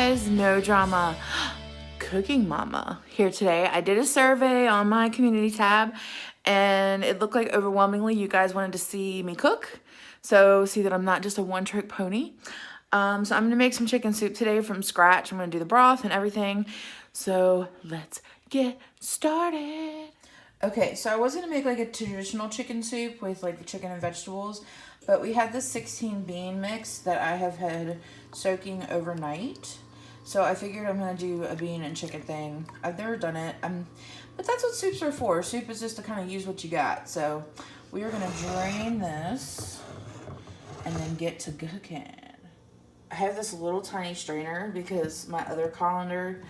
guys, No Drama Cooking Mama here today. I did a survey on my community tab and it looked like overwhelmingly you guys wanted to see me cook. So see that I'm not just a one-trick pony. So I'm gonna make some chicken soup today from scratch. I'm gonna do the broth and everything. So let's get started. Okay, so I was gonna make like a traditional chicken soup with like the chicken and vegetables, but we had this 16 bean mix that I have had soaking overnight. So I figured I'm gonna do a bean and chicken thing. I've never done it, but that's what soups are for. Soup is just to kind of use what you got. So we are gonna drain this and then get to cooking. I have this little tiny strainer because my other colander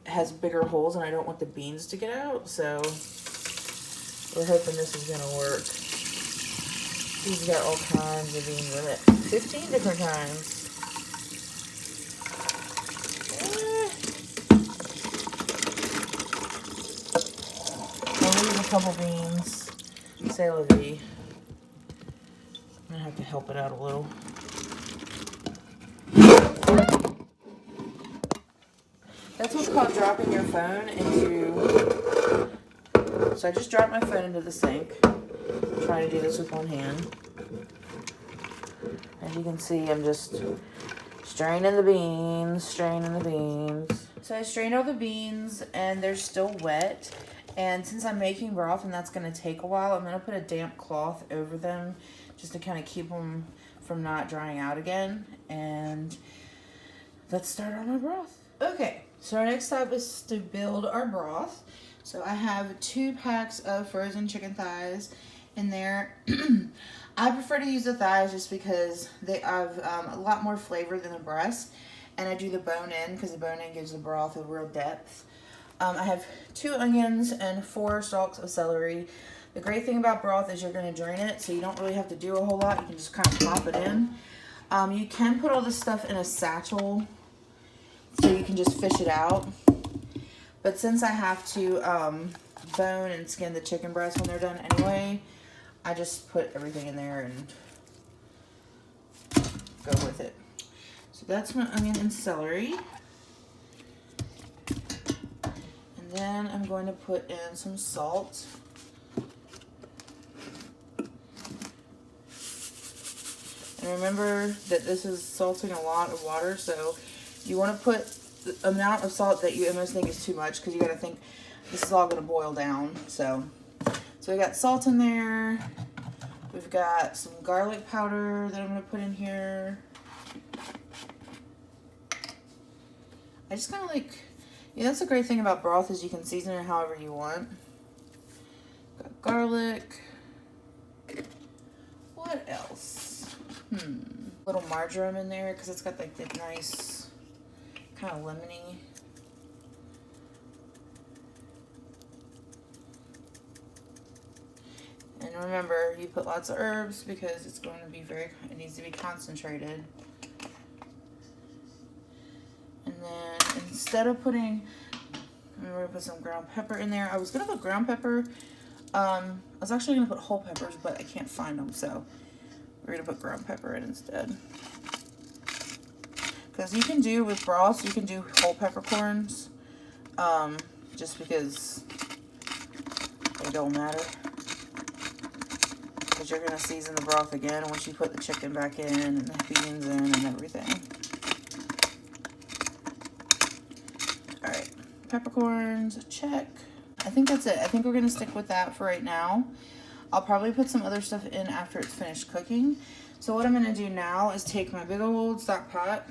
has bigger holes and I don't want the beans to get out. So we're hoping this is gonna work. He's got all kinds of beans in it. 15 different kinds. I'll leave a couple beans. C'est la vie. I'm gonna have to help it out a little. That's what's called dropping your phone into... So I just dropped my phone into the sink. I'm trying to do this with one hand. As you can see, I'm just straining the beans, So I strained all the beans and they're still wet. And since I'm making broth and that's going to take a while, I'm going to put a damp cloth over them just to kind of keep them from not drying out again. And let's start on our broth. Okay, so our next step is to build our broth. So I have 2 packs of frozen chicken thighs in there. I prefer to use the thighs just because they have a lot more flavor than the breast. And I do the bone in because the bone in gives the broth a real depth. I have 2 onions and 4 stalks of celery. The great thing about broth is you're going to drain it, so you don't really have to do a whole lot. You can just kind of pop it in. You can put all this stuff in a satchel so you can just fish it out. But since I have to bone and skin the chicken breast when they're done anyway, I just put everything in there and go with it. So that's my onion and celery. And then I'm going to put in some salt. And remember that this is salting a lot of water, so you want to put the amount of salt that you almost think is too much because you got to think this is all going to boil down. So we got salt in there. We've got some garlic powder that I'm going to put in here. I just kind of like, that's the great thing about broth is you can season it however you want. Got garlic. What else? Little marjoram in there because it's got like the nice kind of lemony. And remember, you put lots of herbs because it's going to be it needs to be concentrated. And then instead of putting, we're going to put some ground pepper in there. I was going to put ground pepper. I was actually going to put whole peppers, but I can't find them, so we're going to put ground pepper in instead. Because you can do with broths, you can do whole peppercorns, just because they don't matter. Because you're going to season the broth again once you put the chicken back in and the beans in and everything. Alright, peppercorns, check. I think that's it. I think we're going to stick with that for right now. I'll probably put some other stuff in after it's finished cooking. So what I'm going to do now is take my big old stock pot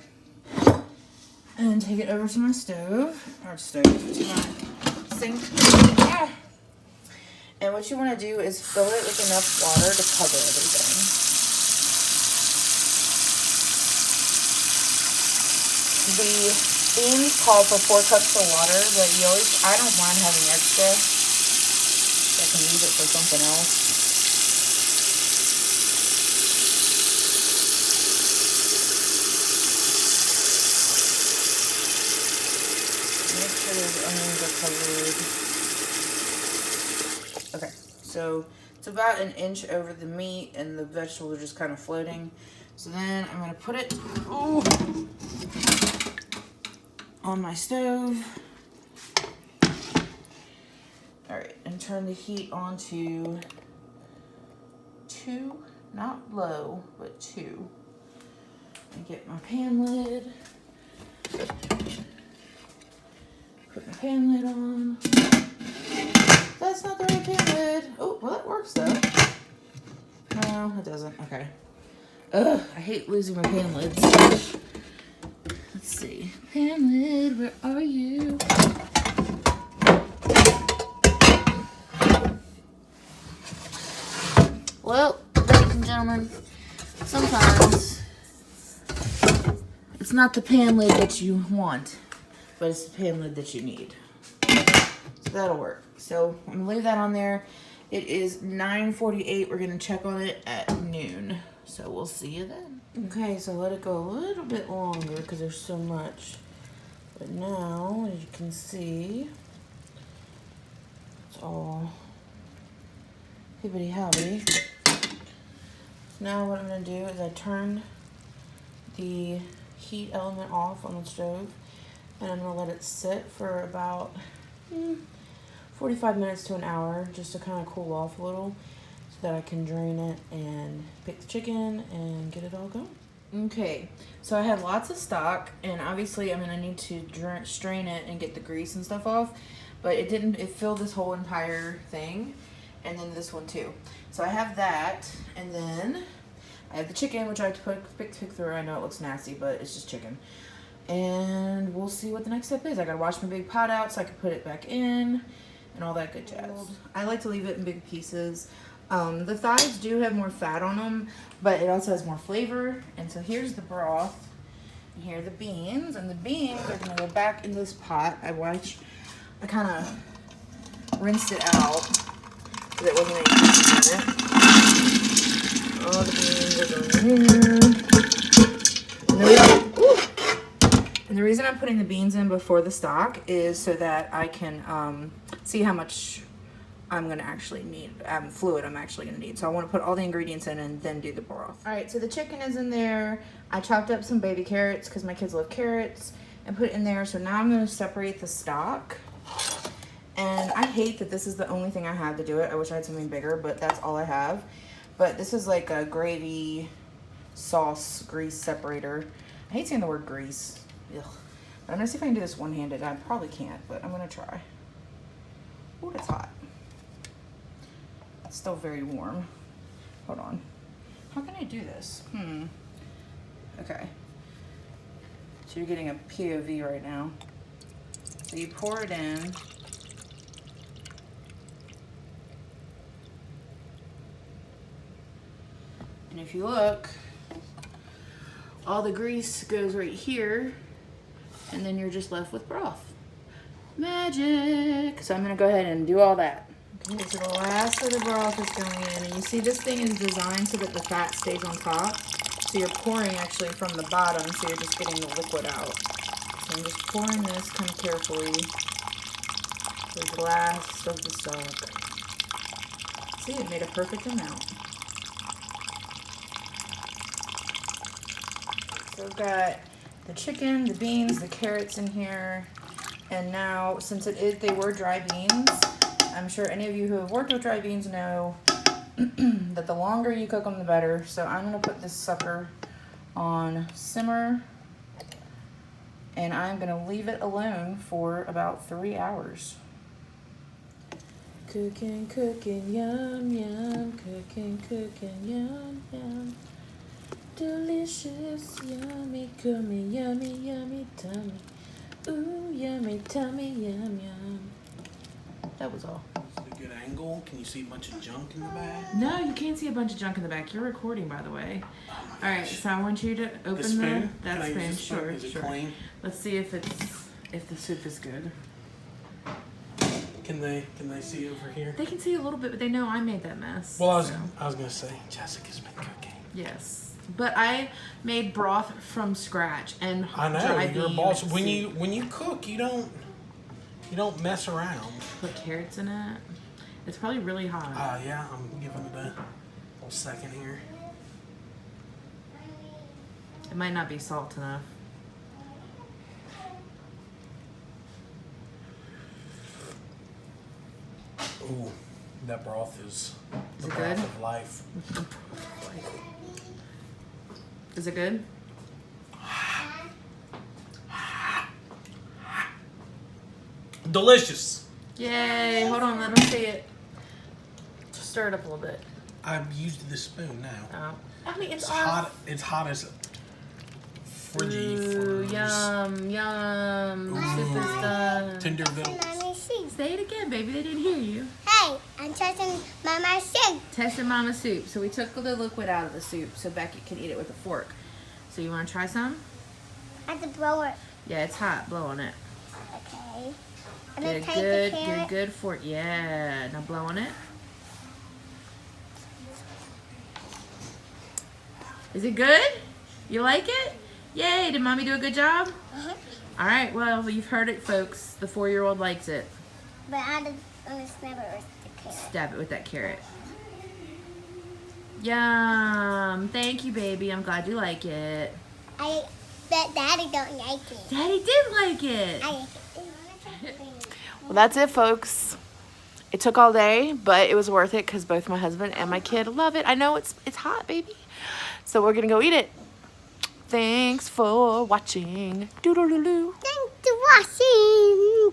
and take it over to my stove, to my sink. Yeah. And what you want to do is fill it with enough water to cover everything. The beans call for 4 cups of water, but I don't mind having extra. I can use it for something else. Make sure those onions are covered. Okay, so it's about an inch over the meat and the vegetables are just kind of floating. So then I'm going to put it on my stove. All right, and turn the heat on to 2, not low, but 2. And get my pan lid. Put my pan lid on. That's not the right pan lid. Oh, well, that works though. No, it doesn't. Okay. Ugh, I hate losing my pan lids. Let's see. Pan lid, where are you? Well, ladies and gentlemen, sometimes it's not the pan lid that you want, but it's the pan lid that you need. So that'll work. So I'm gonna leave that on there. It is 9:48. We're gonna check on it at noon. So we'll see you then. Okay, so let it go a little bit longer because there's so much. But now, as you can see, it's all hibbity hobbity. So now what I'm gonna do is I turn the heat element off on the stove, and I'm gonna let it sit for about 45 minutes to an hour just to kind of cool off a little so that I can drain it and pick the chicken and get it all going. Okay, so I had lots of stock, and obviously I'm gonna need to strain it and get the grease and stuff off, but it filled this whole entire thing, and then this one too. So I have that, and then I have the chicken, which I have to pick through. I know it looks nasty, but it's just chicken. And we'll see what the next step is. I gotta wash my big pot out so I can put it back in and all that good jazz. I like to leave it in big pieces. The thighs do have more fat on them, but it also has more flavor. And so here's the broth, and here are the beans, and the beans are gonna go back in this pot. I kind of rinsed it out so there wasn't any grease in it. All the beans are going here. And the reason I'm putting the beans in before the stock is so that I can see how much I'm going to actually need, fluid I'm actually going to need. So I want to put all the ingredients in and then do the broth. All right, so the chicken is in there. I chopped up some baby carrots because my kids love carrots and put it in there. So now I'm going to separate the stock. And I hate that this is the only thing I have to do it. I wish I had something bigger, but that's all I have. But this is like a gravy sauce grease separator. I hate saying the word grease. Ugh. But I'm gonna see if I can do this one-handed. I probably can't, but I'm gonna try. Ooh, that's hot. It's still very warm. Hold on. How can I do this? Okay. So you're getting a POV right now. So you pour it in. And if you look, all the grease goes right here, and then you're just left with broth. Magic! So I'm gonna go ahead and do all that. Okay, so the last of the broth is going in, and you see this thing is designed so that the fat stays on top. So you're pouring actually from the bottom, so you're just getting the liquid out. So I'm just pouring this kind of carefully. The last of the stock. See, it made a perfect amount. So we've got the chicken, the beans, the carrots in here. And now, since they were dry beans, I'm sure any of you who have worked with dry beans know that the longer you cook them, the better. So I'm gonna put this sucker on simmer, and I'm gonna leave it alone for about 3 hours. Cooking, cooking, yum, yum, cooking, cooking, yum, yum. Delicious, yummy, gummy, yummy, yummy, tummy. Ooh, yummy, tummy, yum, yum. That was all. Is it a good angle? Can you see a bunch of junk in the back? No, you can't see a bunch of junk in the back. You're recording, by the way. Oh all right, so I want you to open the spoon. That spoon. Sure, Is it sure. clean? Let's see if the soup is good. Can they see over here? They can see a little bit, but they know I made that mess. Well, I was gonna say Jessica's been cooking. Yes. But I made broth from scratch and I know dry you're a bean boss. soup. When you cook, you don't mess around. Put carrots in it. It's probably really hot. Yeah, I'm giving it a little second here. It might not be salt enough. Ooh, that broth is the it broth good? of life. Is it good? Delicious. Yay! Hold on, let them see it. Stir it up a little bit. I've used this spoon now. Oh. I mean, it's hot. It's hot as friggy. Ooh, yum, yum. Soup is done. Tender little. Mama's soup. Say it again, baby. They didn't hear you. Hey, I'm testing Mama's soup. Testing Mama's soup. So we took the liquid out of the soup so Becky can eat it with a fork. So you want to try some? I have to blow it. Yeah, it's hot. Blow on it. Okay. I'm Get gonna a take good, the get a carrot. good fork. Yeah. Now blow on it. Is it good? You like it? Yay! Did Mommy do a good job? Uh-huh. All right. Well, you've heard it, folks. The 4-year-old likes it. But I'm gonna snap it with the carrot. Stab it with that carrot. Yum. Thank you, baby. I'm glad you like it. I bet Daddy don't like it. Daddy did like it. I like it. Well, that's it, folks. It took all day, but it was worth it because both my husband and my kid love it. I know it's hot, baby. So we're going to go eat it. Thanks for watching. Doodle-doo-doo. Thanks for watching.